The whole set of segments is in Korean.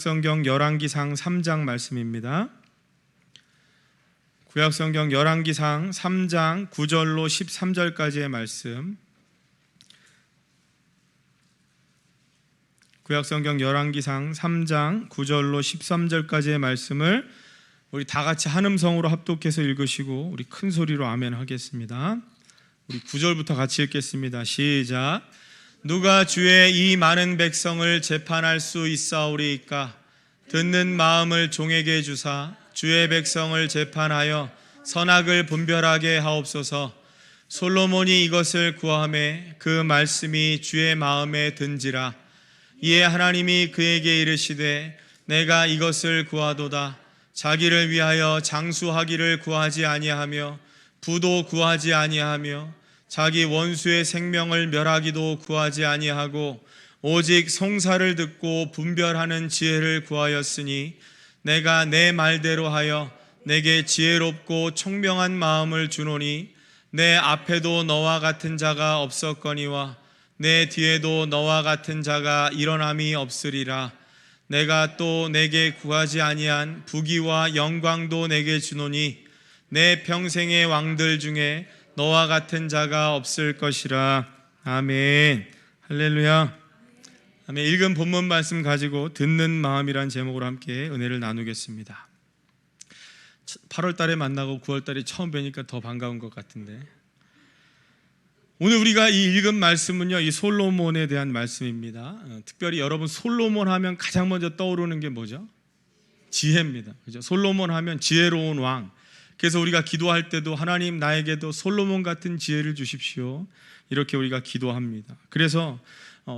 성경 열왕기상 3장 말씀입니다. 구약성경 열왕기상 3장 9절로 13절까지의 말씀. 구약성경 열왕기상 3장 9절로 13절까지의 말씀을 우리 다 같이 한 음성으로 합독해서 읽으시고 우리 큰 소리로 아멘 하겠습니다. 우리 9절부터 같이 읽겠습니다. 시작. 누가 주의 이 많은 백성을 재판할 수 있사오리이까? 듣는 마음을 종에게 주사 주의 백성을 재판하여 선악을 분별하게 하옵소서. 솔로몬이 이것을 구하매 그 말씀이 주의 마음에 든지라. 이에 하나님이 그에게 이르시되 내가 이것을 구하도다. 자기를 위하여 장수하기를 구하지 아니하며 부도 구하지 아니하며 자기 원수의 생명을 멸하기도 구하지 아니하고 오직 송사를 듣고 분별하는 지혜를 구하였으니 내가 내 말대로 하여 내게 지혜롭고 총명한 마음을 주노니 내 앞에도 너와 같은 자가 없었거니와 내 뒤에도 너와 같은 자가 일어남이 없으리라. 내가 또 내게 구하지 아니한 부귀와 영광도 내게 주노니 내 평생의 왕들 중에 너와 같은 자가 없을 것이라. 아멘. 할렐루야. 아멘. 읽은 본문 말씀 가지고 듣는 마음이란 제목으로 함께 은혜를 나누겠습니다. 8월 달에 만나고 9월 달에 처음 뵈니까 더 반가운 것 같은데, 오늘 우리가 이 읽은 말씀은요, 이 솔로몬에 대한 말씀입니다. 특별히 여러분 솔로몬 하면 가장 먼저 떠오르는 게 뭐죠? 지혜입니다. 그죠? 솔로몬 하면 지혜로운 왕. 그래서 우리가 기도할 때도 하나님 나에게도 솔로몬 같은 지혜를 주십시오, 이렇게 우리가 기도합니다. 그래서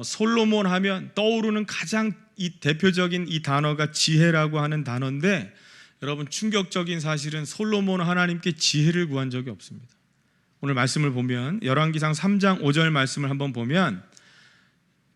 솔로몬 하면 떠오르는 가장 이 대표적인 이 단어가 지혜라고 하는 단어인데, 여러분 충격적인 사실은 솔로몬은 하나님께 지혜를 구한 적이 없습니다. 오늘 말씀을 보면 열왕기상 3장 5절 말씀을 한번 보면,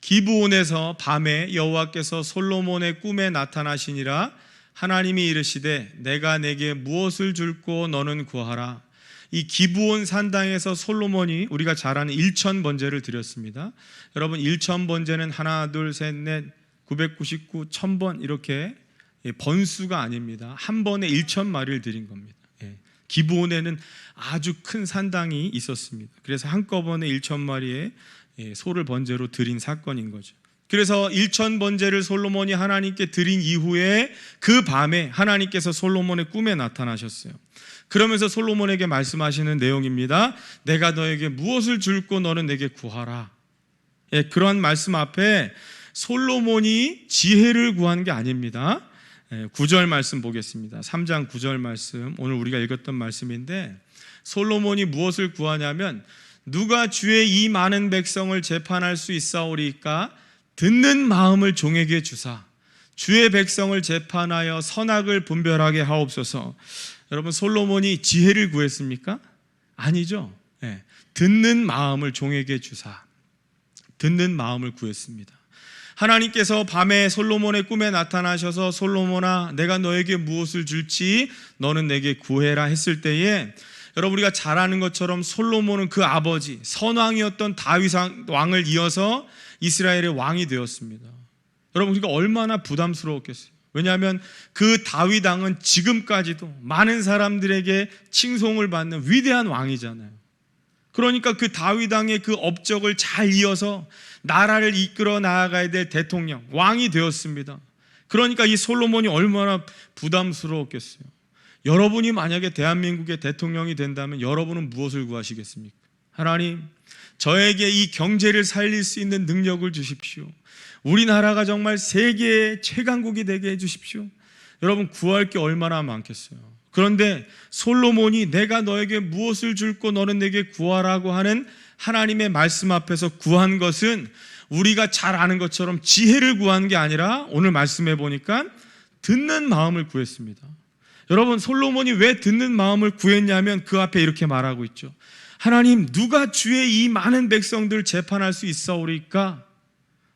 기브온에서 밤에 여호와께서 솔로몬의 꿈에 나타나시니라. 하나님이 이르시되 내가 내게 무엇을 줄고 너는 구하라. 이 기브온 산당에서 솔로몬이 우리가 잘 아는 1000번제를 드렸습니다. 여러분 1000번제는 하나 둘 셋 넷 999 1000번 이렇게 번수가 아닙니다. 한 번에 1000마리를 드린 겁니다. 기브온에는 아주 큰 산당이 있었습니다. 그래서 한꺼번에 1000마리의 소를 번제로 드린 사건인 거죠. 그래서 1000번제를 솔로몬이 하나님께 드린 이후에 그 밤에 하나님께서 솔로몬의 꿈에 나타나셨어요. 그러면서 솔로몬에게 말씀하시는 내용입니다. 내가 너에게 무엇을 줄고 너는 내게 구하라. 그러한 말씀 앞에 솔로몬이 지혜를 구한 게 아닙니다. 9절 말씀 보겠습니다. 3장 9절 말씀, 오늘 우리가 읽었던 말씀인데, 솔로몬이 무엇을 구하냐면 누가 주의 이 많은 백성을 재판할 수 있사오리까? 듣는 마음을 종에게 주사 주의 백성을 재판하여 선악을 분별하게 하옵소서. 여러분 솔로몬이 지혜를 구했습니까? 아니죠. 듣는 마음을 종에게 주사, 듣는 마음을 구했습니다. 하나님께서 밤에 솔로몬의 꿈에 나타나셔서 솔로몬아 내가 너에게 무엇을 줄지 너는 내게 구해라 했을 때에, 여러분 우리가 잘 아는 것처럼 솔로몬은 그 아버지 선왕이었던 다윗 왕을 이어서 이스라엘의 왕이 되었습니다. 여러분 그러니까 얼마나 부담스러웠겠어요. 왜냐하면 그 다윗 왕은 지금까지도 많은 사람들에게 칭송을 받는 위대한 왕이잖아요. 그러니까 그 다윗 왕의 그 업적을 잘 이어서 나라를 이끌어 나아가야 될 대통령, 왕이 되었습니다. 그러니까 이 솔로몬이 얼마나 부담스러웠겠어요. 여러분이 만약에 대한민국의 대통령이 된다면 여러분은 무엇을 구하시겠습니까? 하나님, 저에게 이 경제를 살릴 수 있는 능력을 주십시오. 우리나라가 정말 세계의 최강국이 되게 해주십시오. 여러분 구할 게 얼마나 많겠어요. 그런데 솔로몬이 내가 너에게 무엇을 줄고 너는 내게 구하라고 하는 하나님의 말씀 앞에서 구한 것은 우리가 잘 아는 것처럼 지혜를 구한 게 아니라 오늘 말씀해 보니까 듣는 마음을 구했습니다. 여러분 솔로몬이 왜 듣는 마음을 구했냐면 그 앞에 이렇게 말하고 있죠. 하나님, 누가 주의 이 많은 백성들 재판할 수 있사오리까?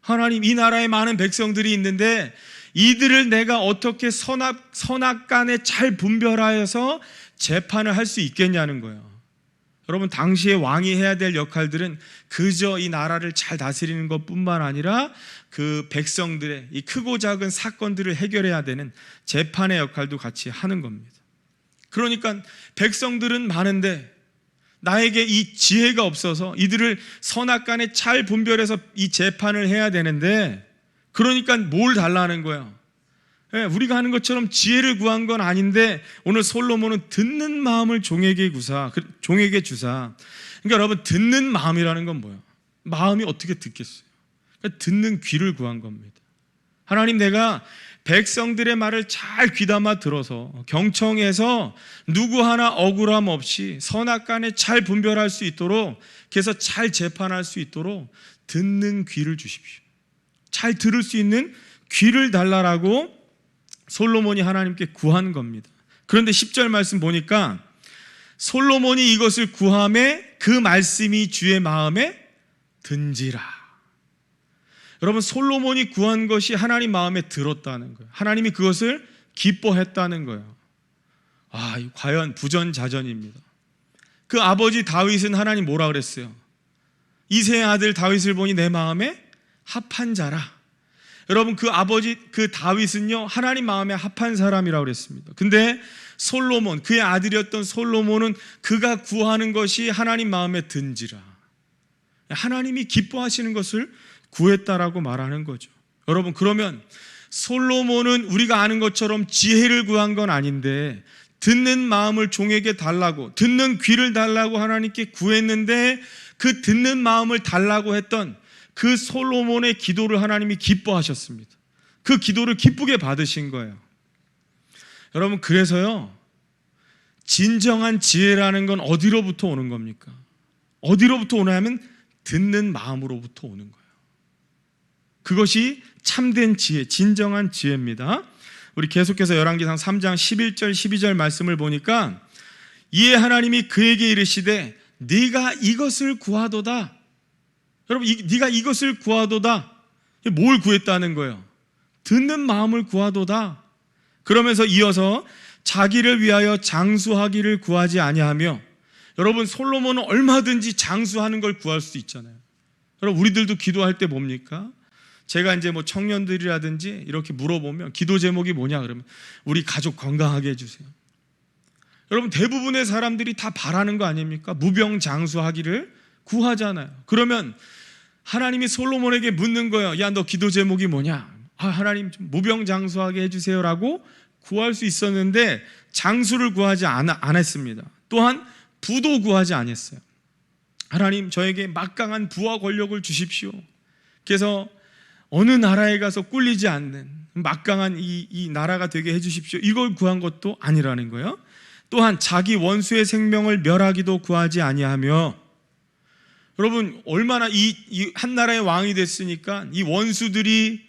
하나님, 이 나라에 많은 백성들이 있는데 이들을 내가 어떻게 선악 간에 잘 분별하여서 재판을 할 수 있겠냐는 거예요. 여러분, 당시에 왕이 해야 될 역할들은 그저 이 나라를 잘 다스리는 것뿐만 아니라 그 백성들의 이 크고 작은 사건들을 해결해야 되는 재판의 역할도 같이 하는 겁니다. 그러니까 백성들은 많은데 나에게 이 지혜가 없어서 이들을 선악간에 잘 분별해서 이 재판을 해야 되는데, 그러니까 뭘 달라는 거야? 우리가 하는 것처럼 지혜를 구한 건 아닌데 오늘 솔로몬은 듣는 마음을 종에게 주사. 그러니까 여러분, 듣는 마음이라는 건 뭐예요? 마음이 어떻게 듣겠어요? 그러니까 듣는 귀를 구한 겁니다. 하나님, 내가 백성들의 말을 잘 귀담아 들어서 경청해서 누구 하나 억울함 없이 선악간에 잘 분별할 수 있도록, 그래서 잘 재판할 수 있도록 듣는 귀를 주십시오. 잘 들을 수 있는 귀를 달라라고 솔로몬이 하나님께 구한 겁니다. 그런데 10절 말씀 보니까 솔로몬이 이것을 구함에 그 말씀이 주의 마음에 든지라. 여러분, 솔로몬이 구한 것이 하나님 마음에 들었다는 거예요. 하나님이 그것을 기뻐했다는 거예요. 과연 부전자전입니다. 그 아버지 다윗은 하나님 뭐라 그랬어요? 이새의 아들 다윗을 보니 내 마음에 합한 자라. 여러분, 그 아버지 그 다윗은요, 하나님 마음에 합한 사람이라고 그랬습니다. 근데 솔로몬, 그의 아들이었던 솔로몬은 그가 구하는 것이 하나님 마음에 든지라. 하나님이 기뻐하시는 것을 구했다라고 말하는 거죠. 여러분, 그러면 솔로몬은 우리가 아는 것처럼 지혜를 구한 건 아닌데 듣는 마음을 종에게 달라고, 듣는 귀를 달라고 하나님께 구했는데, 그 듣는 마음을 달라고 했던 그 솔로몬의 기도를 하나님이 기뻐하셨습니다. 그 기도를 기쁘게 받으신 거예요. 여러분, 그래서요, 진정한 지혜라는 건 어디로부터 오는 겁니까? 어디로부터 오냐면 듣는 마음으로부터 오는 거예요. 그것이 참된 지혜, 진정한 지혜입니다. 우리 계속해서 열왕기상 3장 11절 12절 말씀을 보니까, 이에 하나님이 그에게 이르시되 네가 이것을 구하도다. 여러분, 네가 이것을 구하도다. 뭘 구했다는 거예요? 듣는 마음을 구하도다. 그러면서 이어서 자기를 위하여 장수하기를 구하지 아니하며, 여러분, 솔로몬은 얼마든지 장수하는 걸 구할 수 있잖아요. 여러분, 우리들도 기도할 때 뭡니까? 제가 이제 뭐 청년들이라든지 이렇게 물어보면 기도 제목이 뭐냐 그러면 우리 가족 건강하게 해주세요. 여러분, 대부분의 사람들이 다 바라는 거 아닙니까? 무병장수하기를 구하잖아요. 그러면 하나님이 솔로몬에게 묻는 거예요. 야, 너 기도 제목이 뭐냐? 하나님 좀 무병장수하게 해주세요라고 구할 수 있었는데 장수를 구하지 않았습니다. 또한 부도 구하지 않았어요. 하나님, 저에게 막강한 부와 권력을 주십시오. 그래서 어느 나라에 가서 꿀리지 않는 막강한 이 나라가 되게 해주십시오. 이걸 구한 것도 아니라는 거예요. 또한 자기 원수의 생명을 멸하기도 구하지 아니하며, 여러분, 얼마나 이 한 나라의 왕이 됐으니까 이 원수들이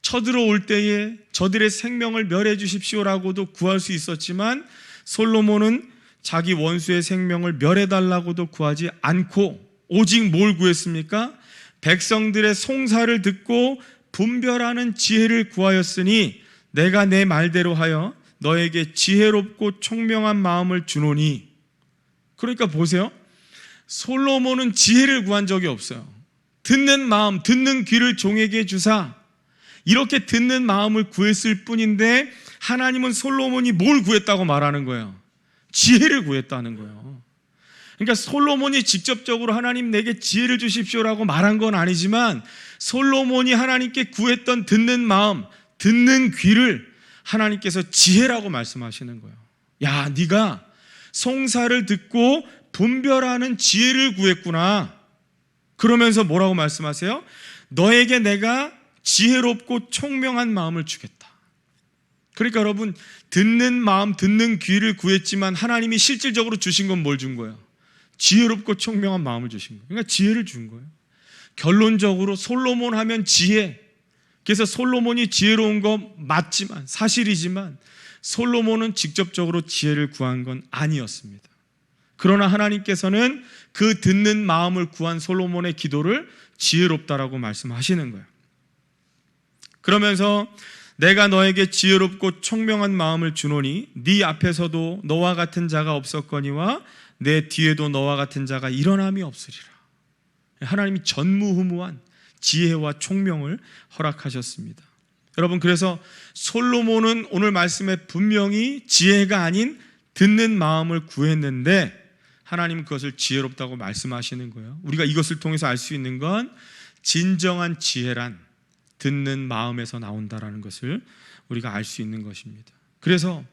쳐들어올 때에 저들의 생명을 멸해 주십시오라고도 구할 수 있었지만, 솔로몬은 자기 원수의 생명을 멸해달라고도 구하지 않고 오직 뭘 구했습니까? 백성들의 송사를 듣고 분별하는 지혜를 구하였으니 내가 내 말대로 하여 너에게 지혜롭고 총명한 마음을 주노니. 그러니까 보세요, 솔로몬은 지혜를 구한 적이 없어요. 듣는 마음, 듣는 귀를 종에게 주사, 이렇게 듣는 마음을 구했을 뿐인데 하나님은 솔로몬이 뭘 구했다고 말하는 거예요? 지혜를 구했다는 거예요. 그러니까 솔로몬이 직접적으로 하나님 내게 지혜를 주십시오라고 말한 건 아니지만, 솔로몬이 하나님께 구했던 듣는 마음, 듣는 귀를 하나님께서 지혜라고 말씀하시는 거예요. 야, 네가 송사를 듣고 분별하는 지혜를 구했구나. 그러면서 뭐라고 말씀하세요? 너에게 내가 지혜롭고 총명한 마음을 주겠다. 그러니까 여러분, 듣는 마음, 듣는 귀를 구했지만 하나님이 실질적으로 주신 건 뭘 준 거예요? 지혜롭고 총명한 마음을 주신 거예요. 그러니까 지혜를 준 거예요. 결론적으로 솔로몬 하면 지혜. 그래서 솔로몬이 지혜로운 거 맞지만, 사실이지만 솔로몬은 직접적으로 지혜를 구한 건 아니었습니다. 그러나 하나님께서는 그 듣는 마음을 구한 솔로몬의 기도를 지혜롭다라고 말씀하시는 거예요. 그러면서 내가 너에게 지혜롭고 총명한 마음을 주노니 네 앞에서도 너와 같은 자가 없었거니와 내 뒤에도 너와 같은 자가 일어남이 없으리라. 하나님이 전무후무한 지혜와 총명을 허락하셨습니다. 여러분, 그래서 솔로몬은 오늘 말씀에 분명히 지혜가 아닌 듣는 마음을 구했는데 하나님은 그것을 지혜롭다고 말씀하시는 거예요. 우리가 이것을 통해서 알 수 있는 건 진정한 지혜란 듣는 마음에서 나온다라는 것을 우리가 알 수 있는 것입니다. 그래서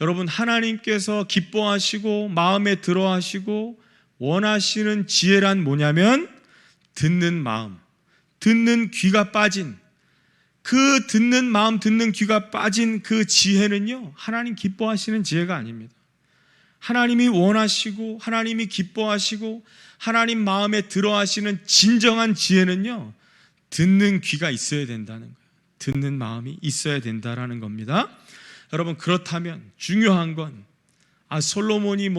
여러분, 하나님께서 기뻐하시고 마음에 들어하시고 원하시는 지혜란 뭐냐면 듣는 마음, 듣는 귀가 빠진, 그 듣는 마음, 듣는 귀가 빠진 그 지혜는요, 하나님 기뻐하시는 지혜가 아닙니다. 하나님이 원하시고 하나님이 기뻐하시고 하나님 마음에 들어하시는 진정한 지혜는요, 듣는 귀가 있어야 된다는 거예요. 듣는 마음이 있어야 된다라는 겁니다. 여러분, 그렇다면 중요한 건 솔로몬이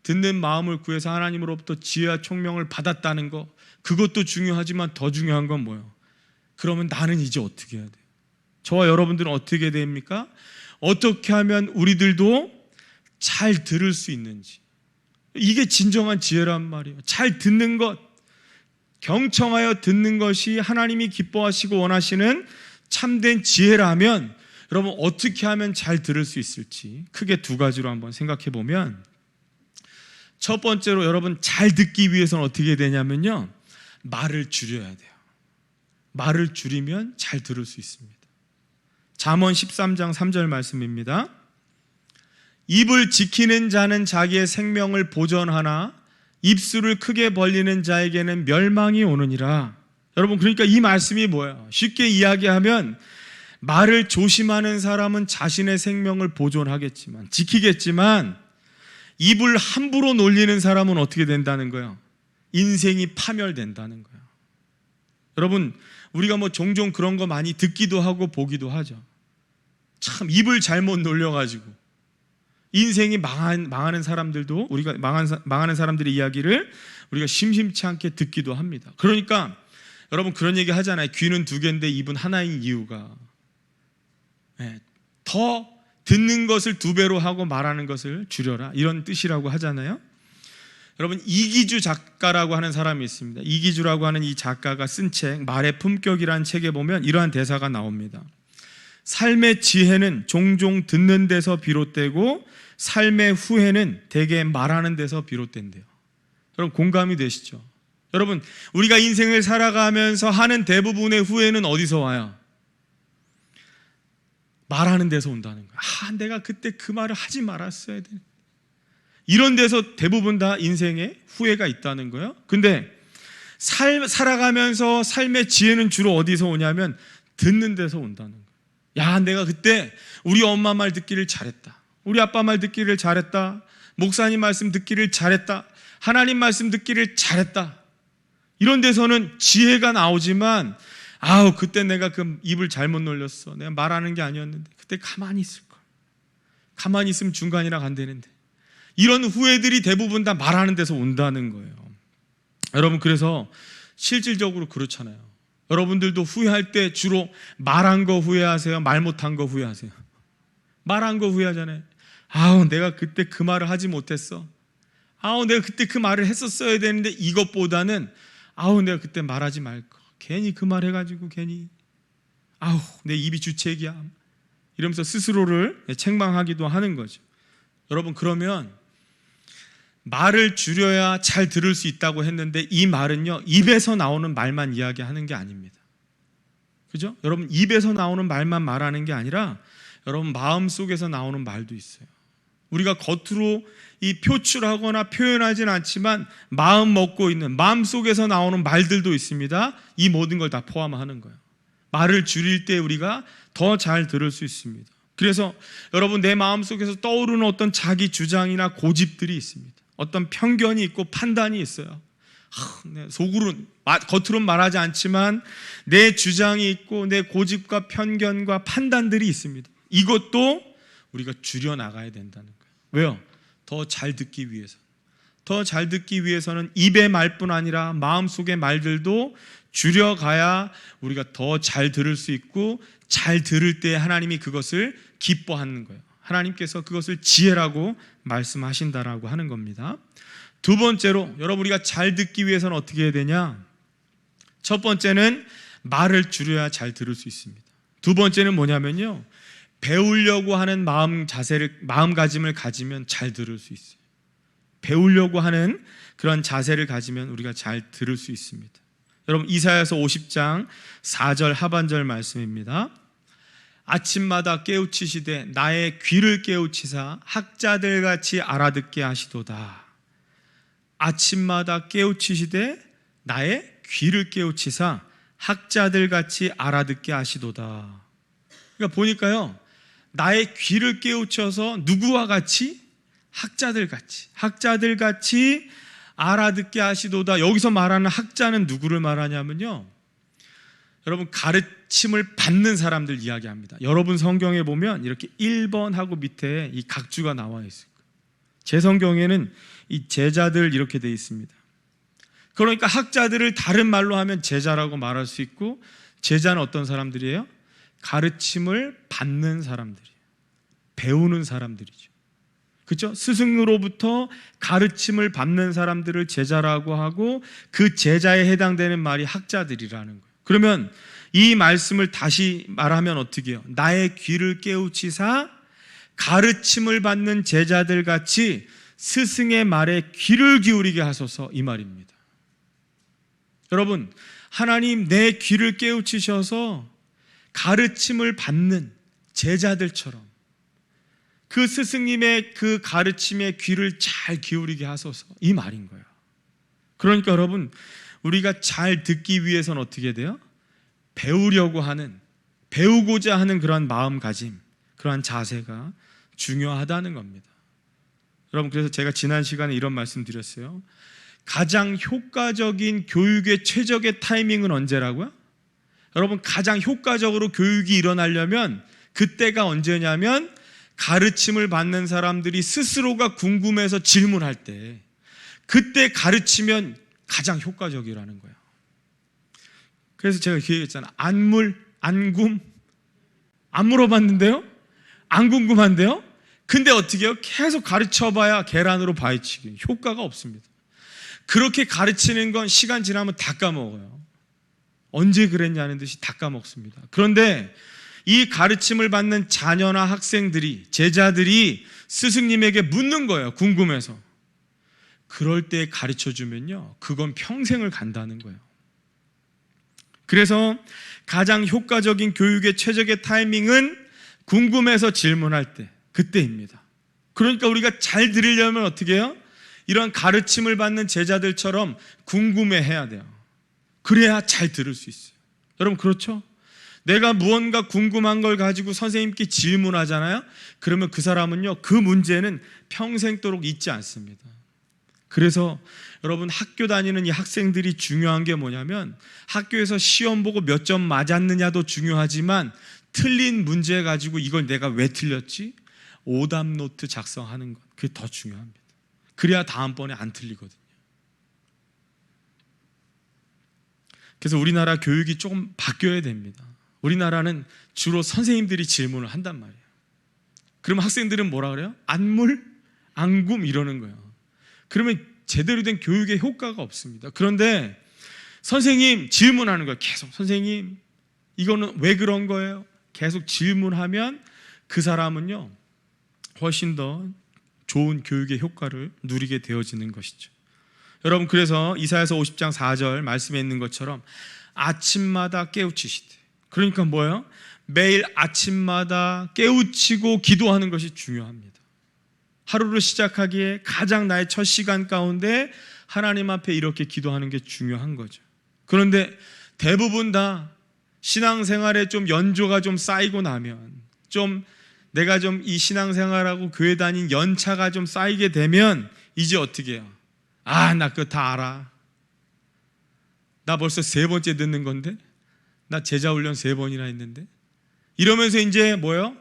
듣는 마음을 구해서 하나님으로부터 지혜와 총명을 받았다는 거, 그것도 중요하지만 더 중요한 건 뭐예요? 그러면 나는 이제 어떻게 해야 돼요? 저와 여러분들은 어떻게 됩니까? 어떻게 하면 우리들도 잘 들을 수 있는지, 이게 진정한 지혜란 말이에요. 잘 듣는 것, 경청하여 듣는 것이 하나님이 기뻐하시고 원하시는 참된 지혜라면 여러분, 어떻게 하면 잘 들을 수 있을지 크게 두 가지로 한번 생각해 보면, 첫 번째로 여러분, 잘 듣기 위해서는 어떻게 해야 되냐면요, 말을 줄여야 돼요. 말을 줄이면 잘 들을 수 있습니다. 잠언 13장 3절 말씀입니다. 입을 지키는 자는 자기의 생명을 보전하나 입술을 크게 벌리는 자에게는 멸망이 오느니라. 여러분, 그러니까 이 말씀이 뭐예요? 쉽게 이야기하면 말을 조심하는 사람은 자신의 생명을 보존하겠지만, 지키겠지만, 입을 함부로 놀리는 사람은 어떻게 된다는 거예요? 인생이 파멸된다는 거예요. 여러분, 우리가 종종 그런 거 많이 듣기도 하고 보기도 하죠. 참 입을 잘못 놀려가지고 인생이 망하는 사람들도, 우리가 망하는 사람들의 이야기를 우리가 심심치 않게 듣기도 합니다. 그러니까 여러분, 그런 얘기 하잖아요. 귀는 두 개인데 입은 하나인 이유가, 더 듣는 것을 두 배로 하고 말하는 것을 줄여라, 이런 뜻이라고 하잖아요. 여러분, 이기주 작가라고 하는 사람이 있습니다. 이기주라고 하는 이 작가가 쓴 책 말의 품격이라는 책에 보면 이러한 대사가 나옵니다. 삶의 지혜는 종종 듣는 데서 비롯되고 삶의 후회는 대개 말하는 데서 비롯된대요. 여러분, 공감이 되시죠? 여러분, 우리가 인생을 살아가면서 하는 대부분의 후회는 어디서 와요? 말하는 데서 온다는 거예요. 내가 그때 그 말을 하지 말았어야 돼. 이런 데서 대부분 다 인생에 후회가 있다는 거예요. 근데 살아가면서 삶의 지혜는 주로 어디서 오냐면 듣는 데서 온다는 거예요. 내가 그때 우리 엄마 말 듣기를 잘했다, 우리 아빠 말 듣기를 잘했다, 목사님 말씀 듣기를 잘했다, 하나님 말씀 듣기를 잘했다. 이런 데서는 지혜가 나오지만, 그때 내가 그 입을 잘못 놀렸어, 내가 말하는 게 아니었는데 그때 가만히 있을걸, 가만히 있으면 중간이라 간다는데, 이런 후회들이 대부분 다 말하는 데서 온다는 거예요. 여러분, 그래서 실질적으로 그렇잖아요. 여러분들도 후회할 때 주로 말한 거 후회하세요? 말 못한 거 후회하세요? 말한 거 후회하잖아요. 내가 그때 그 말을 하지 못했어, 내가 그때 그 말을 했었어야 되는데, 이것보다는 내가 그때 말하지 말걸, 괜히 그 말 해가지고 괜히 내 입이 주책이야, 이러면서 스스로를 책망하기도 하는 거죠. 여러분, 그러면 말을 줄여야 잘 들을 수 있다고 했는데, 이 말은요, 입에서 나오는 말만 이야기하는 게 아닙니다. 그죠? 여러분, 입에서 나오는 말만 말하는 게 아니라 여러분 마음속에서 나오는 말도 있어요. 우리가 겉으로 이 표출하거나 표현하진 않지만 마음 먹고 있는, 마음속에서 나오는 말들도 있습니다. 이 모든 걸 다 포함하는 거예요. 말을 줄일 때 우리가 더 잘 들을 수 있습니다. 그래서 여러분, 내 마음속에서 떠오르는 어떤 자기 주장이나 고집들이 있습니다. 어떤 편견이 있고 판단이 있어요. 속으로는, 겉으로는 말하지 않지만 내 주장이 있고 내 고집과 편견과 판단들이 있습니다. 이것도 우리가 줄여나가야 된다는 거예요. 왜요? 더 잘 듣기 위해서. 더 잘 듣기 위해서는 입의 말뿐 아니라 마음속의 말들도 줄여가야 우리가 더 잘 들을 수 있고, 잘 들을 때 하나님이 그것을 기뻐하는 거예요. 하나님께서 그것을 지혜라고 말씀하신다라고 하는 겁니다. 두 번째로 여러분 우리가 잘 듣기 위해서는 어떻게 해야 되냐? 첫 번째는 말을 줄여야 잘 들을 수 있습니다. 두 번째는 뭐냐면요, 배우려고 하는 마음가짐을 가지면 잘 들을 수 있어요. 배우려고 하는 그런 자세를 가지면 우리가 잘 들을 수 있습니다. 여러분 이사야서 50장 4절 하반절 말씀입니다. 아침마다 깨우치시되 나의 귀를 깨우치사 학자들같이 알아듣게 하시도다. 아침마다 깨우치시되 나의 귀를 깨우치사 학자들같이 알아듣게 하시도다. 그러니까 보니까요, 나의 귀를 깨우쳐서 누구와 같이? 학자들같이 알아듣게 하시도다. 여기서 말하는 학자는 누구를 말하냐면요, 여러분 가르침을 받는 사람들 이야기합니다. 여러분 성경에 보면 이렇게 1번하고 밑에 이 각주가 나와 있을 거예요. 제 성경에는 이 제자들 이렇게 되어 있습니다. 그러니까 학자들을 다른 말로 하면 제자라고 말할 수 있고, 제자는 어떤 사람들이에요? 가르침을 받는 사람들이에요. 배우는 사람들이죠. 그렇죠? 스승으로부터 가르침을 받는 사람들을 제자라고 하고, 그 제자에 해당되는 말이 학자들이라는 거예요. 그러면 이 말씀을 다시 말하면 어떻게 해요? 나의 귀를 깨우치사 가르침을 받는 제자들 같이 스승의 말에 귀를 기울이게 하소서, 이 말입니다. 여러분, 하나님 내 귀를 깨우치셔서 가르침을 받는 제자들처럼 그 스승님의 그 가르침에 귀를 잘 기울이게 하소서, 이 말인 거예요. 그러니까 여러분, 우리가 잘 듣기 위해서는 어떻게 돼요? 배우고자 하는 그러한 마음가짐, 그러한 자세가 중요하다는 겁니다. 여러분, 그래서 제가 지난 시간에 이런 말씀 드렸어요. 가장 효과적인 교육의 최적의 타이밍은 언제라고요? 여러분, 가장 효과적으로 교육이 일어나려면 그때가 언제냐면, 가르침을 받는 사람들이 스스로가 궁금해서 질문할 때, 그때 가르치면 가장 효과적이라는 거예요. 그래서 제가 그 얘기했잖아요. 안 물어봤는데요? 안 궁금한데요? 근데 어떻게 해요? 계속 가르쳐봐야 계란으로 바위치기, 효과가 없습니다. 그렇게 가르치는 건 시간 지나면 다 까먹어요. 언제 그랬냐는 듯이 다 까먹습니다. 그런데 이 가르침을 받는 자녀나 학생들이, 제자들이 스승님에게 묻는 거예요. 궁금해서. 그럴 때 가르쳐주면요, 그건 평생을 간다는 거예요. 그래서 가장 효과적인 교육의 최적의 타이밍은 궁금해서 질문할 때, 그때입니다. 그러니까 우리가 잘 들으려면 어떻게 해요? 이런 가르침을 받는 제자들처럼 궁금해해야 돼요. 그래야 잘 들을 수 있어요. 여러분 그렇죠? 내가 무언가 궁금한 걸 가지고 선생님께 질문하잖아요. 그러면 그 사람은요, 그 문제는 평생도록 잊지 않습니다. 그래서 여러분 학교 다니는 이 학생들이 중요한 게 뭐냐면, 학교에서 시험 보고 몇 점 맞았느냐도 중요하지만 틀린 문제 가지고 이걸 내가 왜 틀렸지? 오답 노트 작성하는 것, 그게 더 중요합니다. 그래야 다음번에 안 틀리거든요. 그래서 우리나라 교육이 조금 바뀌어야 됩니다. 우리나라는 주로 선생님들이 질문을 한단 말이에요. 그러면 학생들은 뭐라 그래요? 안금 이러는 거예요. 그러면 제대로 된 교육의 효과가 없습니다. 그런데 선생님 질문하는 거예요. 계속 선생님 이거는 왜 그런 거예요? 계속 질문하면 그 사람은요, 훨씬 더 좋은 교육의 효과를 누리게 되어지는 것이죠. 여러분, 그래서 이사야서 50장 4절 말씀에 있는 것처럼 아침마다 깨우치시되, 그러니까 뭐예요? 매일 아침마다 깨우치고 기도하는 것이 중요합니다. 하루를 시작하기에 가장 나의 첫 시간 가운데 하나님 앞에 이렇게 기도하는 게 중요한 거죠. 그런데 대부분 다 신앙생활에 좀 연조가 좀 쌓이고 나면, 좀 내가 좀 이 신앙생활하고 교회 다닌 연차가 좀 쌓이게 되면 이제 어떻게 해요? 나 그거 다 알아. 나 벌써 3번째 듣는 건데, 나 제자훈련 3번이나 했는데, 이러면서 이제 뭐예요?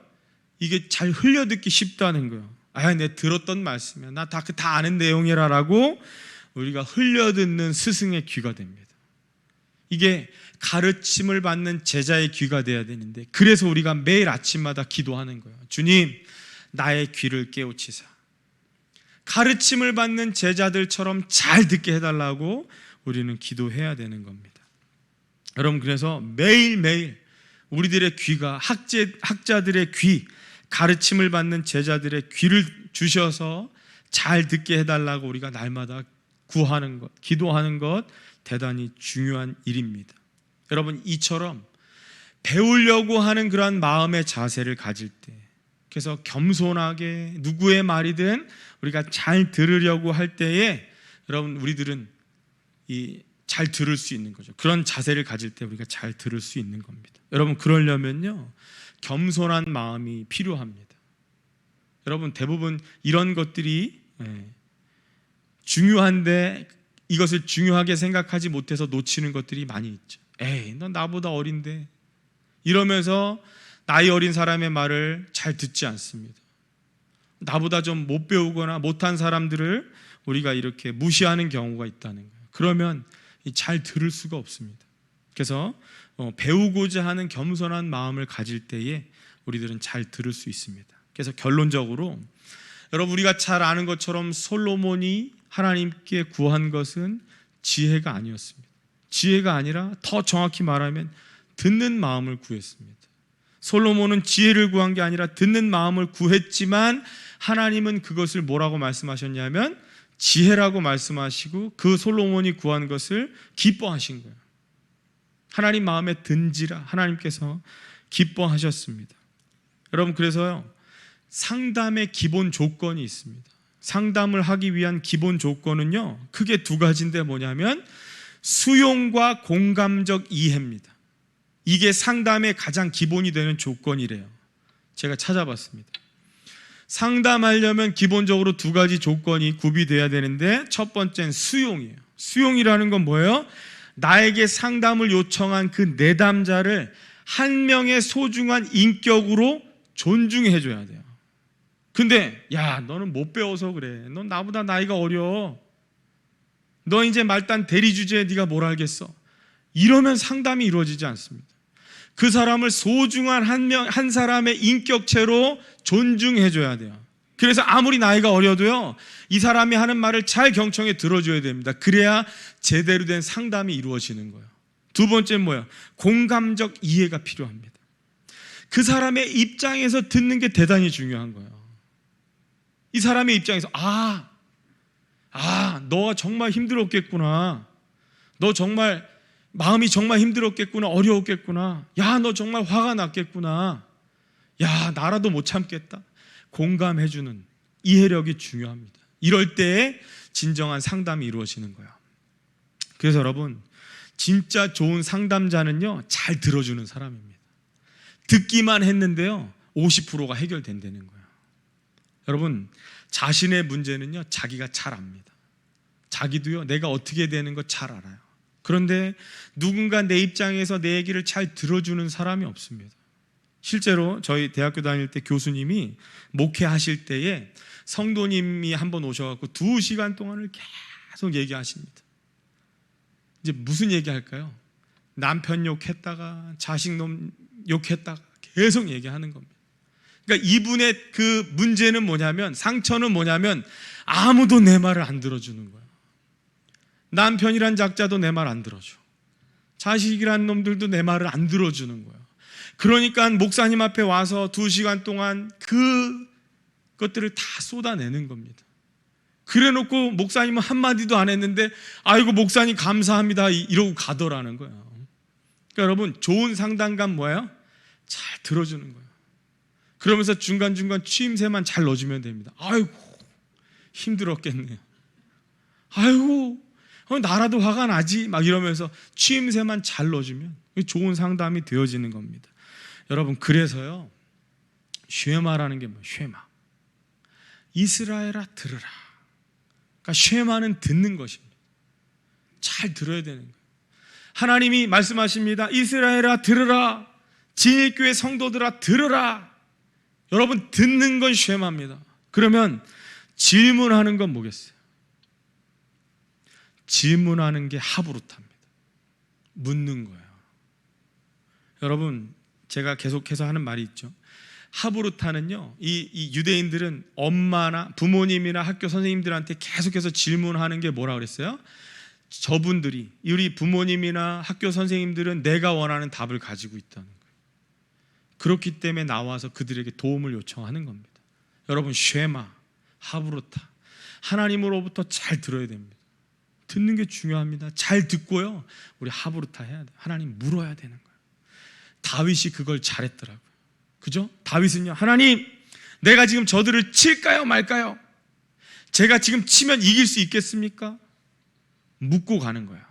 이게 잘 흘려듣기 쉽다는 거예요. 내 들었던 말씀이야. 나 다 아는 내용이라라고 우리가 흘려듣는 스승의 귀가 됩니다. 이게 가르침을 받는 제자의 귀가 돼야 되는데, 그래서 우리가 매일 아침마다 기도하는 거예요. 주님, 나의 귀를 깨우치사 가르침을 받는 제자들처럼 잘 듣게 해달라고 우리는 기도해야 되는 겁니다. 여러분, 그래서 매일매일 우리들의 귀가 학자들의 귀, 가르침을 받는 제자들의 귀를 주셔서 잘 듣게 해달라고 우리가 날마다 구하는 것, 기도하는 것 대단히 중요한 일입니다. 여러분, 이처럼 배우려고 하는 그러한 마음의 자세를 가질 때, 그래서 겸손하게 누구의 말이든 우리가 잘 들으려고 할 때에 여러분, 우리들은 잘 들을 수 있는 거죠. 그런 자세를 가질 때 우리가 잘 들을 수 있는 겁니다. 여러분, 그러려면요 겸손한 마음이 필요합니다. 여러분, 대부분 이런 것들이 중요한데 이것을 중요하게 생각하지 못해서 놓치는 것들이 많이 있죠. 에이, 넌 나보다 어린데 이러면서 나이 어린 사람의 말을 잘 듣지 않습니다. 나보다 좀 못 배우거나 못한 사람들을 우리가 이렇게 무시하는 경우가 있다는 거예요. 그러면 잘 들을 수가 없습니다. 그래서 배우고자 하는 겸손한 마음을 가질 때에 우리들은 잘 들을 수 있습니다. 그래서 결론적으로 여러분, 우리가 잘 아는 것처럼 솔로몬이 하나님께 구한 것은 지혜가 아니었습니다. 지혜가 아니라 더 정확히 말하면 듣는 마음을 구했습니다. 솔로몬은 지혜를 구한 게 아니라 듣는 마음을 구했지만 하나님은 그것을 뭐라고 말씀하셨냐면 지혜라고 말씀하시고 그 솔로몬이 구한 것을 기뻐하신 거예요. 하나님 마음에 든지라 하나님께서 기뻐하셨습니다. 여러분, 그래서요 상담의 기본 조건이 있습니다. 상담을 하기 위한 기본 조건은요 크게 두 가지인데 뭐냐면 수용과 공감적 이해입니다. 이게 상담의 가장 기본이 되는 조건이래요. 제가 찾아봤습니다. 상담하려면 기본적으로 두 가지 조건이 구비돼야 되는데 첫 번째는 수용이에요. 수용이라는 건 뭐예요? 나에게 상담을 요청한 그 내담자를 한 명의 소중한 인격으로 존중해 줘야 돼요. 근데 야, 너는 못 배워서 그래. 넌 나보다 나이가 어려. 너 이제 말단 대리 주제에 네가 뭘 알겠어. 이러면 상담이 이루어지지 않습니다. 그 사람을 소중한 한 사람의 인격체로 존중해 줘야 돼요. 그래서 아무리 나이가 어려도요 이 사람이 하는 말을 잘 경청해 들어줘야 됩니다. 그래야 제대로 된 상담이 이루어지는 거예요. 두 번째는 뭐예요? 공감적 이해가 필요합니다. 그 사람의 입장에서 듣는 게 대단히 중요한 거예요. 이 사람의 입장에서 너 정말 힘들었겠구나. 너 정말 마음이 정말 힘들었겠구나. 어려웠겠구나. 야, 너 정말 화가 났겠구나. 야, 나라도 못 참겠다. 공감해주는 이해력이 중요합니다. 이럴 때에 진정한 상담이 이루어지는 거예요. 그래서 여러분, 진짜 좋은 상담자는요 잘 들어주는 사람입니다. 듣기만 했는데요 50%가 해결된다는 거예요. 여러분, 자신의 문제는요 자기가 잘 압니다. 자기도요 내가 어떻게 되는 거 잘 알아요. 그런데 누군가 내 입장에서 내 얘기를 잘 들어주는 사람이 없습니다. 실제로 저희 대학교 다닐 때 교수님이 목회하실 때에 성도님이 한번 오셔갖고 2시간 동안을 계속 얘기하십니다. 이제 무슨 얘기할까요? 남편 욕했다가 자식놈 욕했다가 계속 얘기하는 겁니다. 그러니까 이분의 그 문제는 뭐냐면, 상처는 뭐냐면 아무도 내 말을 안 들어주는 거예요. 남편이란 작자도 내 말 안 들어줘. 자식이란 놈들도 내 말을 안 들어주는 거예요. 그러니까 목사님 앞에 와서 2시간 동안 그것들을 다 쏟아내는 겁니다. 그래놓고 목사님은 한마디도 안 했는데 아이고 목사님 감사합니다 이러고 가더라는 거예요. 그러니까 여러분, 좋은 상담관 뭐예요? 잘 들어주는 거예요. 그러면서 중간중간 취임새만 잘 넣어주면 됩니다. 아이고 힘들었겠네요. 아이고 나라도 화가 나지 막 이러면서 취임새만 잘 넣어주면 좋은 상담이 되어지는 겁니다. 여러분, 그래서요 쉐마라는 게 뭐예요? 쉐마, 이스라엘아 들으라. 그러니까 쉐마는 듣는 것입니다. 잘 들어야 되는 거예요. 하나님이 말씀하십니다. 이스라엘아 들으라. 진일교회 성도들아 들으라. 여러분, 듣는 건 쉐마입니다. 그러면 질문하는 건 뭐겠어요? 질문하는 게 하브루타입니다. 묻는 거예요. 여러분, 제가 계속해서 하는 말이 있죠. 하브루타는요, 이 유대인들은 엄마나 부모님이나 학교 선생님들한테 계속해서 질문하는 게 뭐라 그랬어요? 저분들이, 우리 부모님이나 학교 선생님들은 내가 원하는 답을 가지고 있다는 거예요. 그렇기 때문에 나와서 그들에게 도움을 요청하는 겁니다. 여러분, 쉐마, 하브루타, 하나님으로부터 잘 들어야 됩니다. 듣는 게 중요합니다. 잘 듣고요, 우리 하브루타 해야 돼요. 하나님 물어야 되는 거예요. 다윗이 그걸 잘했더라고요. 그죠? 다윗은요, 하나님, 내가 지금 저들을 칠까요 말까요? 제가 지금 치면 이길 수 있겠습니까? 묻고 가는 거야.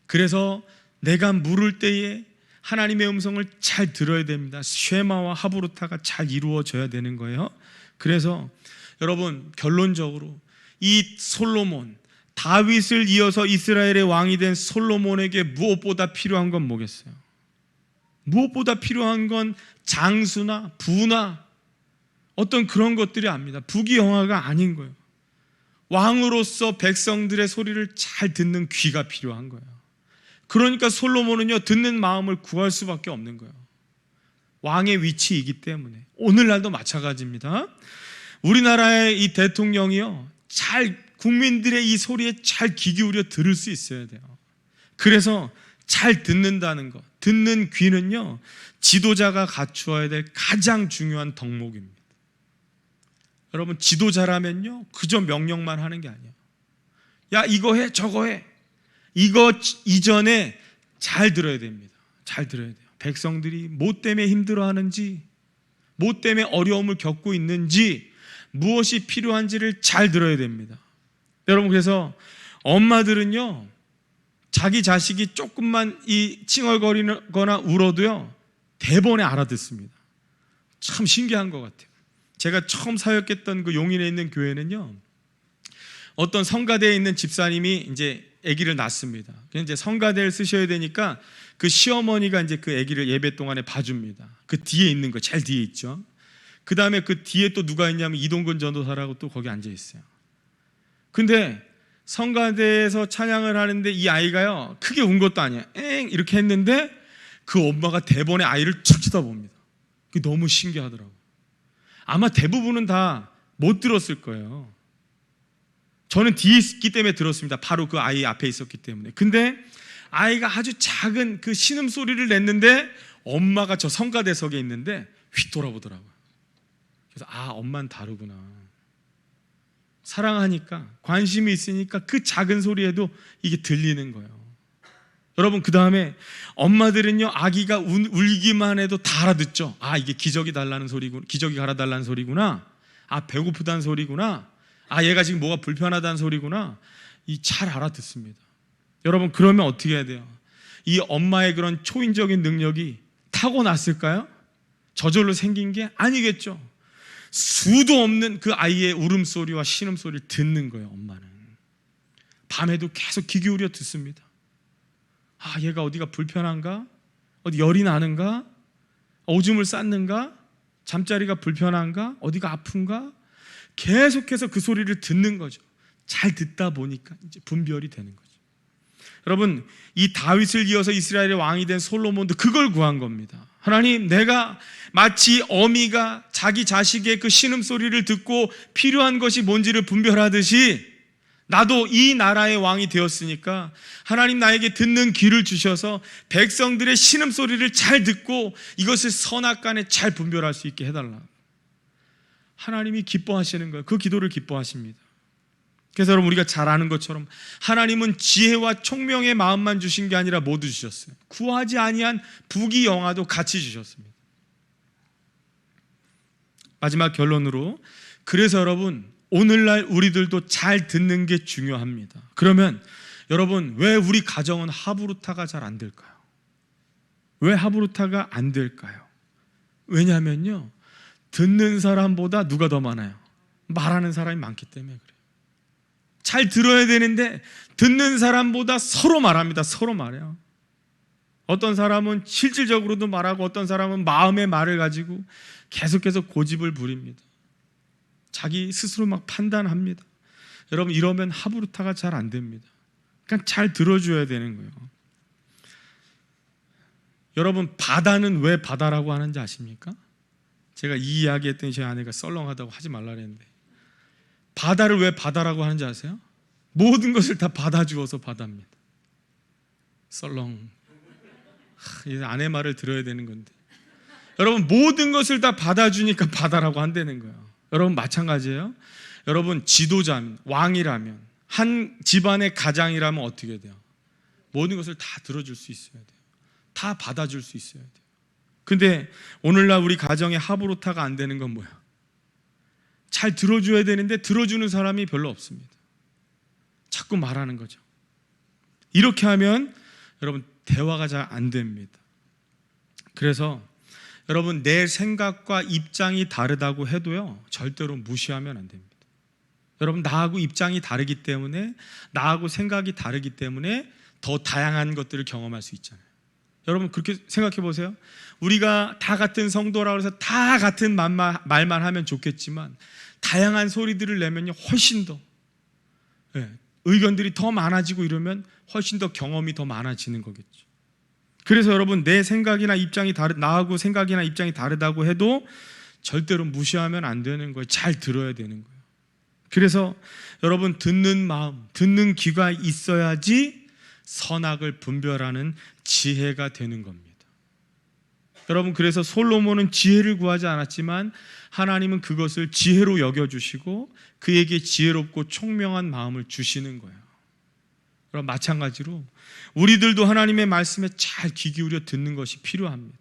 그래서 내가 물을 때에 하나님의 음성을 잘 들어야 됩니다. 쉐마와 하브루타가 잘 이루어져야 되는 거예요. 그래서 여러분, 결론적으로 이 솔로몬, 다윗을 이어서 이스라엘의 왕이 된 솔로몬에게 무엇보다 필요한 건 뭐겠어요? 무엇보다 필요한 건 장수나 부나 어떤 그런 것들이 아닙니다. 부귀영화가 아닌 거예요. 왕으로서 백성들의 소리를 잘 듣는 귀가 필요한 거예요. 그러니까 솔로몬은요, 듣는 마음을 구할 수밖에 없는 거예요. 왕의 위치이기 때문에. 오늘날도 마찬가지입니다. 우리나라의 이 대통령이요, 국민들의 이 소리에 잘 귀 기울여 들을 수 있어야 돼요. 그래서 잘 듣는다는 것, 듣는 귀는요, 지도자가 갖추어야 될 가장 중요한 덕목입니다. 여러분, 지도자라면요, 그저 명령만 하는 게 아니에요. 야, 이거 해, 저거 해. 이거 이전에 잘 들어야 됩니다. 잘 들어야 돼요. 백성들이 뭐 때문에 힘들어하는지, 뭐 때문에 어려움을 겪고 있는지, 무엇이 필요한지를 잘 들어야 됩니다. 여러분, 그래서 엄마들은요, 자기 자식이 조금만 칭얼거리거나 울어도요, 대번에 알아듣습니다. 참 신기한 것 같아요. 제가 처음 사역했던 그 용인에 있는 교회는요, 어떤 성가대에 있는 집사님이 이제 아기를 낳습니다. 이제 성가대를 쓰셔야 되니까 그 시어머니가 이제 그 아기를 예배 동안에 봐줍니다. 그 뒤에 있는 거, 제일 뒤에 있죠. 그 다음에 그 뒤에 또 누가 있냐면 이동근 전도사라고 또 거기 앉아 있어요. 근데 성가대에서 찬양을 하는데 이 아이가요, 크게 운 것도 아니야. 엥 이렇게 했는데 그 엄마가 대번에 아이를 툭 쳐다봅니다. 그게 너무 신기하더라고요. 아마 대부분은 다 못 들었을 거예요. 저는 뒤에 있기 때문에 들었습니다. 바로 그 아이 앞에 있었기 때문에. 근데 아이가 아주 작은 그 신음소리를 냈는데 엄마가 저 성가대석에 있는데 휙 돌아보더라고요. 그래서 엄마는 다르구나. 사랑하니까, 관심이 있으니까 그 작은 소리에도 이게 들리는 거예요. 여러분, 그 다음에 엄마들은요, 아기가 울기만 해도 다 알아듣죠. 이게 기저귀 달라는 소리구나, 기저귀 갈아달라는 소리구나, 배고프다는 소리구나, 얘가 지금 뭐가 불편하다는 소리구나, 잘 알아듣습니다. 여러분, 그러면 어떻게 해야 돼요? 이 엄마의 그런 초인적인 능력이 타고났을까요? 저절로 생긴 게 아니겠죠. 수도 없는 그 아이의 울음소리와 신음소리를 듣는 거예요. 엄마는 밤에도 계속 귀 기울여 듣습니다. 얘가 어디가 불편한가? 어디 열이 나는가? 오줌을 쌌는가? 잠자리가 불편한가? 어디가 아픈가? 계속해서 그 소리를 듣는 거죠. 잘 듣다 보니까 이제 분별이 되는 거죠. 여러분, 이 다윗을 이어서 이스라엘의 왕이 된 솔로몬도 그걸 구한 겁니다. 하나님, 내가 마치 어미가 자기 자식의 그 신음소리를 듣고 필요한 것이 뭔지를 분별하듯이 나도 이 나라의 왕이 되었으니까 하나님, 나에게 듣는 귀를 주셔서 백성들의 신음소리를 잘 듣고 이것을 선악간에 잘 분별할 수 있게 해달라. 하나님이 기뻐하시는 거예요. 그 기도를 기뻐하십니다. 그래서 여러분, 우리가 잘 아는 것처럼 하나님은 지혜와 총명의 마음만 주신 게 아니라 모두 주셨어요. 구하지 아니한 부귀영화도 같이 주셨습니다. 마지막 결론으로, 그래서 여러분, 오늘날 우리들도 잘 듣는 게 중요합니다. 그러면 여러분, 왜 우리 가정은 하브루타가 잘 안 될까요? 왜 하브루타가 안 될까요? 왜냐하면요, 듣는 사람보다 누가 더 많아요? 말하는 사람이 많기 때문에 그래요. 잘 들어야 되는데 듣는 사람보다 서로 말합니다. 서로 말해요. 어떤 사람은 실질적으로도 말하고 어떤 사람은 마음의 말을 가지고 계속해서 고집을 부립니다. 자기 스스로 막 판단합니다. 여러분, 이러면 하브루타가 잘 안 됩니다. 그냥 잘 들어줘야 되는 거예요. 여러분, 바다는 왜 바다라고 하는지 아십니까? 제가 이 이야기 했더니 제 아내가 썰렁하다고 하지 말라 그랬는데, 바다를 왜 바다라고 하는지 아세요? 모든 것을 다 받아주어서 바다입니다. 썰렁. 이제 아내 말을 들어야 되는 건데, 여러분, 모든 것을 다 받아주니까 바다라고 한다는 거예요. 여러분, 마찬가지예요. 여러분, 지도자면, 왕이라면, 한 집안의 가장이라면 어떻게 돼요? 모든 것을 다 들어줄 수 있어야 돼요. 다 받아줄 수 있어야 돼요. 근데 오늘날 우리 가정에 하부로타가 안 되는 건 뭐야? 잘 들어줘야 되는데 들어주는 사람이 별로 없습니다. 자꾸 말하는 거죠. 이렇게 하면 여러분, 대화가 잘 안 됩니다. 그래서 여러분, 내 생각과 입장이 다르다고 해도요, 절대로 무시하면 안 됩니다. 여러분, 나하고 입장이 다르기 때문에, 나하고 생각이 다르기 때문에 더 다양한 것들을 경험할 수 있잖아요. 여러분, 그렇게 생각해 보세요. 우리가 다 같은 성도라고 해서 다 같은 말만 하면 좋겠지만, 다양한 소리들을 내면요, 훨씬 더 의견들이 더 많아지고 이러면 훨씬 더 경험이 더 많아지는 거겠죠. 그래서 여러분, 내 생각이나 입장이 나하고 생각이나 입장이 다르다고 해도 절대로 무시하면 안 되는 거예요. 잘 들어야 되는 거예요. 그래서 여러분, 듣는 마음, 듣는 귀가 있어야지 선악을 분별하는 지혜가 되는 겁니다. 여러분, 그래서 솔로몬은 지혜를 구하지 않았지만 하나님은 그것을 지혜로 여겨주시고 그에게 지혜롭고 총명한 마음을 주시는 거예요. 그럼 마찬가지로 우리들도 하나님의 말씀에 잘 귀 기울여 듣는 것이 필요합니다.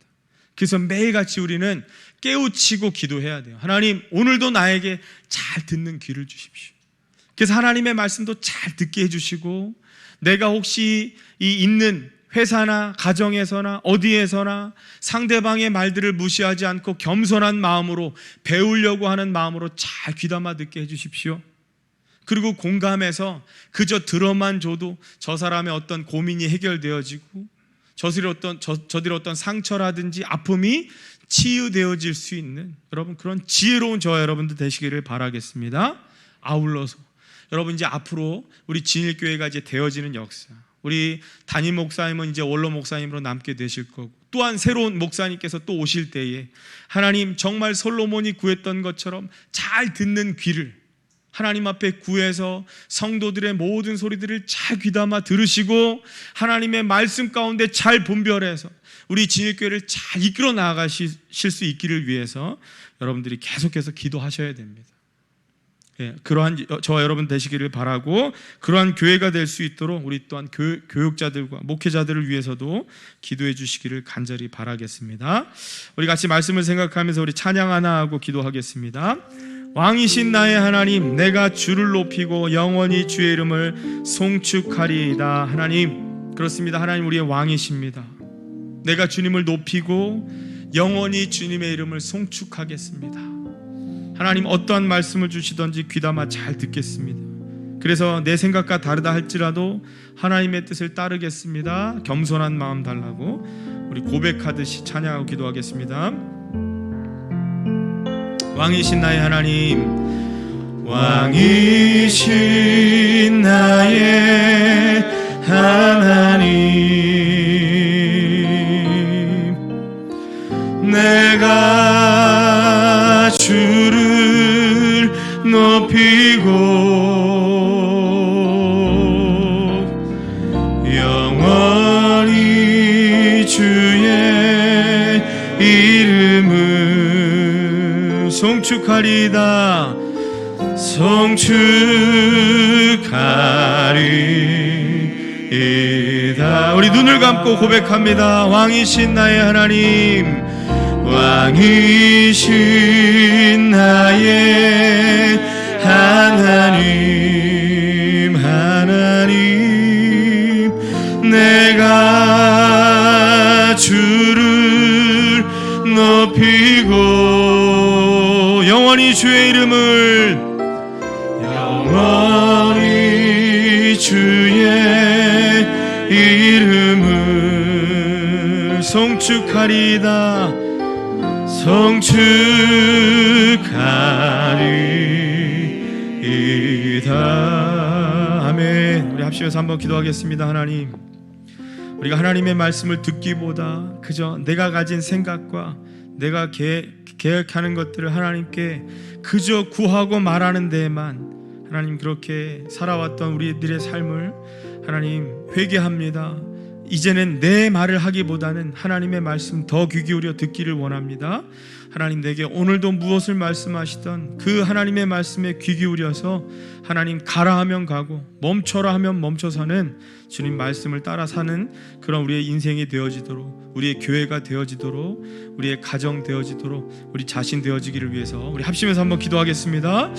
그래서 매일같이 우리는 깨우치고 기도해야 돼요. 하나님, 오늘도 나에게 잘 듣는 귀를 주십시오. 그래서 하나님의 말씀도 잘 듣게 해주시고, 내가 혹시 이 있는 회사나 가정에서나 어디에서나 상대방의 말들을 무시하지 않고 겸손한 마음으로 배우려고 하는 마음으로 잘 귀담아 듣게 해주십시오. 그리고 공감해서 그저 들어만 줘도 저 사람의 어떤 고민이 해결되어지고 저들의 어떤 상처라든지 아픔이 치유되어질 수 있는, 여러분, 그런 지혜로운 저와 여러분들 되시기를 바라겠습니다. 아울러서 여러분, 이제 앞으로 우리 진일교회가 이제 되어지는 역사, 우리 담임 목사님은 이제 원로 목사님으로 남게 되실 거고, 또한 새로운 목사님께서 또 오실 때에 하나님, 정말 솔로몬이 구했던 것처럼 잘 듣는 귀를 하나님 앞에 구해서 성도들의 모든 소리들을 잘 귀담아 들으시고 하나님의 말씀 가운데 잘 분별해서 우리 진일교회를 잘 이끌어 나가실 수 있기를 위해서 여러분들이 계속해서 기도하셔야 됩니다. 그러한 저와 여러분 되시기를 바라고, 그러한 교회가 될 수 있도록 우리 또한 교육자들과 목회자들을 위해서도 기도해 주시기를 간절히 바라겠습니다. 우리 같이 말씀을 생각하면서 우리 찬양 하나 하고 기도하겠습니다. 왕이신 나의 하나님, 내가 주를 높이고 영원히 주의 이름을 송축하리이다. 하나님, 그렇습니다. 하나님, 우리의 왕이십니다. 내가 주님을 높이고 영원히 주님의 이름을 송축하겠습니다. 하나님, 어떠한 말씀을 주시든지 귀담아 잘 듣겠습니다. 그래서 내 생각과 다르다 할지라도 하나님의 뜻을 따르겠습니다. 겸손한 마음 달라고 우리 고백하듯이 찬양하고 기도하겠습니다. 왕이신 나의 하나님, 왕이신 나의 하나님, 내가 주를 높이고 영원히 주의 이름을 송축하리이다. 송축하리이다. 우리 눈을 감고 고백합니다. 왕이신 나의 하나님, 왕이신 나의 하나님, 하나님, 내가 주를 높이고 영원히 주의 이름을, 영원히 주의 이름을 송축하리이다. 송축하리이다. 아멘. 우리 합심해서 한번 기도하겠습니다. 하나님, 우리가 하나님의 말씀을 듣기보다 그저 내가 가진 생각과 내가 계획하는 것들을 하나님께 그저 구하고 말하는 데에만 하나님 그렇게 살아왔던 우리들의 삶을 하나님 회개합니다. 이제는 내 말을 하기보다는 하나님의 말씀 더 귀 기울여 듣기를 원합니다. 하나님 내게 오늘도 무엇을 말씀하시던 그 하나님의 말씀에 귀 기울여서 하나님 가라 하면 가고 멈춰라 하면 멈춰서는 주님 말씀을 따라 사는 그런 우리의 인생이 되어지도록, 우리의 교회가 되어지도록, 우리의 가정 되어지도록, 우리 자신 되어지기를 위해서 우리 합심해서 한번 기도하겠습니다.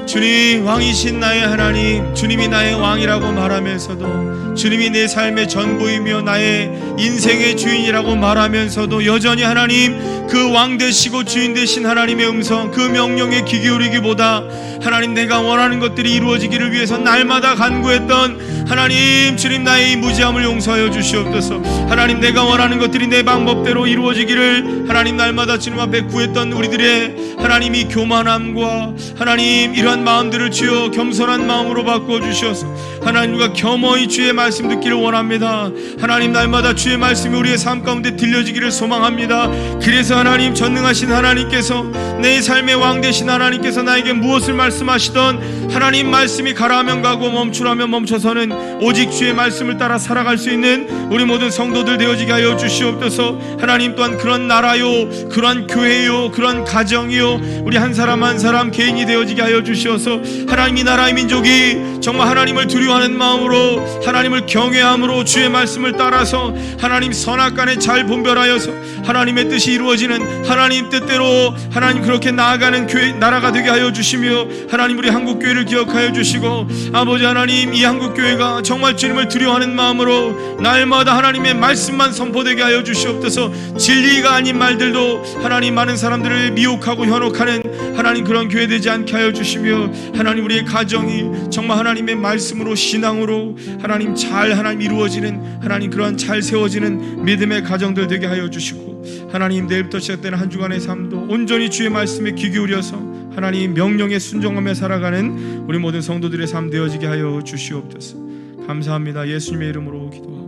주님, 왕이신 나의 하나님, 주님이 나의 왕이라고 말하면서도, 주님이 내 삶의 전부이며 나의 인생의 주인이라고 말하면서도 여전히 하나님 그 왕 되시고 주인 되신 하나님의 음성, 그 명령에 귀 기울이기보다 하나님 내가 원하는 것들이 이루어지기를 위해서 날마다 간구했던 하나님, 주님 나의 이 무지함을 용서하여 주시옵소서. 하나님 내가 원하는 것들이 내 방법대로 이루어지기를 하나님 날마다 주님 앞에 구했던 우리들의 하나님 이 교만함과 하나님 이러한 마음들을 주여 겸손한 마음으로 바꾸어 주셔서 하나님 우리가 겸허히 주의 말씀 듣기를 원합니다. 하나님 날마다 주의 말씀이 우리의 삶 가운데 들려지기를 소망합니다. 그래서 하나님 전능하신 하나님께서, 내 삶의 왕 되신 하나님께서 나에게 무엇을 말씀하시던 하나님 말씀이 가라 하면 가고 멈추라면 멈춰서는 오직 주의 말씀을 따라 살아갈 수 있는 우리 모든 성도들 되어지게 하여 주시옵소서. 하나님 또한 그런 나라요, 그런 교회요, 그런 가정이요, 우리 한 사람 한 사람 개인이 되어지게 하여 주시어서 하나님 이 나라의 민족이 정말 하나님을 두려워하는 마음으로, 하나님을 경외함으로 주의 말씀을 따라서 하나님 선악간에 잘 분별하여서 하나님의 뜻이 이루어지는 하나님 뜻대로 하나님 그렇게 나아가는 교회, 나라가 되게 하여 주시며 하나님 우리 한국교회를 기억하여 주시고 아버지 하나님 이 한국교회가 정말 주님을 두려워하는 마음으로 날마다 하나님의 말씀만 선포되게 하여 주시옵소서. 진리가 아닌 말들도 하나님 많은 사람들을 미혹하고 현혹하는 하나님 그런 교회 되지 않게 하여 주시며 하나님 우리의 가정이 정말 하나님의 말씀으로 신앙으로 하나님 잘 하나님 이루어지는 하나님 그런 잘 세워지는 믿음의 가정들 되게 하여 주시고 하나님 내일부터 시작되는 한 주간의 삶도 온전히 주의 말씀에 귀 기울여서 하나님 명령에 순종하며 살아가는 우리 모든 성도들의 삶 되어지게 하여 주시옵소서. 감사합니다. 예수님의 이름으로 기도합니다.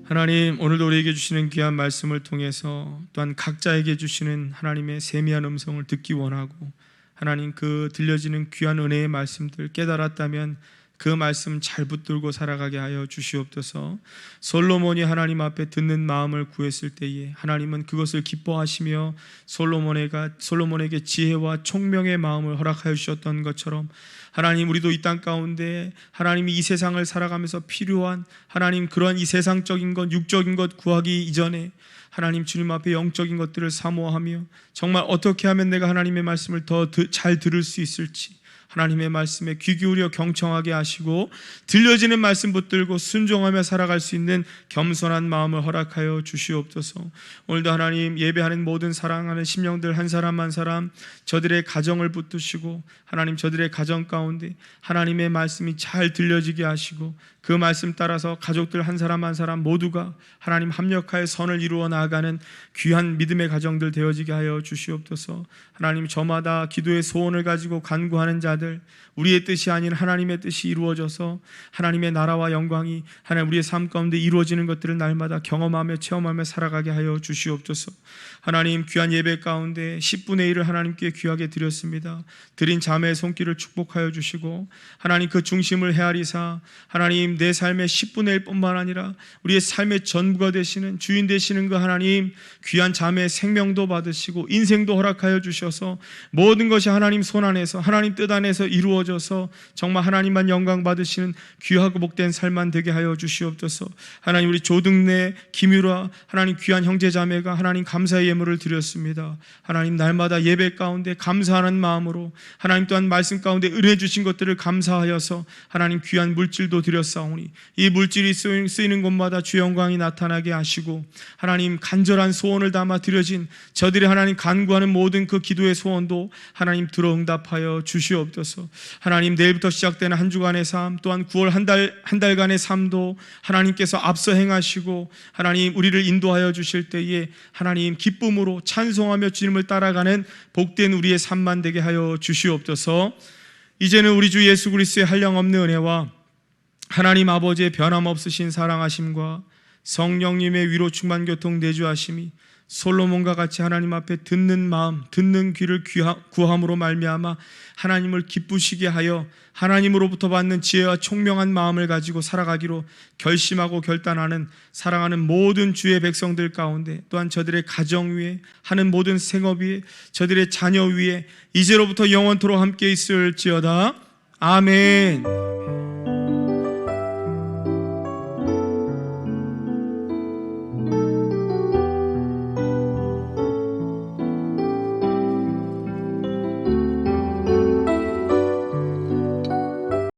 하나님 오늘도 우리에게 주시는 귀한 말씀을 통해서 또한 각자에게 주시는 하나님의 세미한 음성을 듣기 원하고 하나님 그 들려지는 귀한 은혜의 말씀들 깨달았다면 그 말씀 잘 붙들고 살아가게 하여 주시옵소서. 솔로몬이 하나님 앞에 듣는 마음을 구했을 때에 하나님은 그것을 기뻐하시며 솔로몬에게 지혜와 총명의 마음을 허락하여 주셨던 것처럼 하나님 우리도 이 땅 가운데 하나님이 이 세상을 살아가면서 필요한 하나님 그런 이 세상적인 것, 육적인 것 구하기 이전에 하나님 주님 앞에 영적인 것들을 사모하며 정말 어떻게 하면 내가 하나님의 말씀을 더 잘 들을 수 있을지 하나님의 말씀에 귀 기울여 경청하게 하시고 들려지는 말씀 붙들고 순종하며 살아갈 수 있는 겸손한 마음을 허락하여 주시옵소서. 오늘도 하나님 예배하는 모든 사랑하는 심령들 한 사람 한 사람 저들의 가정을 붙드시고 하나님 저들의 가정 가운데 하나님의 말씀이 잘 들려지게 하시고 그 말씀 따라서 가족들 한 사람 한 사람 모두가 하나님 합력하여 선을 이루어 나아가는 귀한 믿음의 가정들 되어지게 하여 주시옵소서. 하나님 저마다 기도의 소원을 가지고 간구하는 자들 우리의 뜻이 아닌 하나님의 뜻이 이루어져서 하나님의 나라와 영광이 하나님 우리의 삶 가운데 이루어지는 것들을 날마다 경험하며 체험하며 살아가게 하여 주시옵소서. 하나님 귀한 예배 가운데 10분의 1을 하나님께 귀하게 드렸습니다. 드린 자매의 손길을 축복하여 주시고 하나님 그 중심을 헤아리사 하나님 내 삶의 10분의 1뿐만 아니라 우리의 삶의 전부가 되시는 주인 되시는 그 하나님 귀한 자매의 생명도 받으시고 인생도 허락하여 주셔서 모든 것이 하나님 손 안에서 하나님 뜻 안에서 이루어져서 정말 하나님만 영광 받으시는 귀하고 복된 삶만 되게 하여 주시옵소서. 하나님 우리 조등래 김유라 하나님 귀한 형제 자매가 하나님 감사의 예물을 드렸습니다. 하나님 날마다 예배 가운데 감사하는 마음으로 하나님 또한 말씀 가운데 은혜 주신 것들을 감사하여서 하나님 귀한 물질도 드렸사오니 이 물질이 쓰이는 곳마다 주의 영광이 나타나게 하시고 하나님 간절한 소원을 담아 드려진 저들이 하나님 간구하는 모든 그 기도의 소원도 하나님 들어 응답하여 주시옵소서. 하나님 내일부터 시작되는 한 주간의 삶 또한 9월 한 달간의 삶도 하나님께서 앞서 행하시고 하나님 우리를 인도하여 주실 때에 하나님 기쁨으로 찬송하며 주님을 따라가는 복된 우리의 삶만 되게 하여 주시옵소서. 이제는 우리 주 예수 그리스도의 한량없는 은혜와 하나님 아버지의 변함없으신 사랑하심과 성령님의 위로 충만 교통 내주하심이 솔로몬과 같이 하나님 앞에 듣는 마음, 듣는 귀를 구함으로 말미암아 하나님을 기쁘시게 하여 하나님으로부터 받는 지혜와 총명한 마음을 가지고 살아가기로 결심하고 결단하는 사랑하는 모든 주의 백성들 가운데, 또한 저들의 가정 위에, 하는 모든 생업 위에, 저들의 자녀 위에 이제로부터 영원토록 함께 있을지어다. 아멘.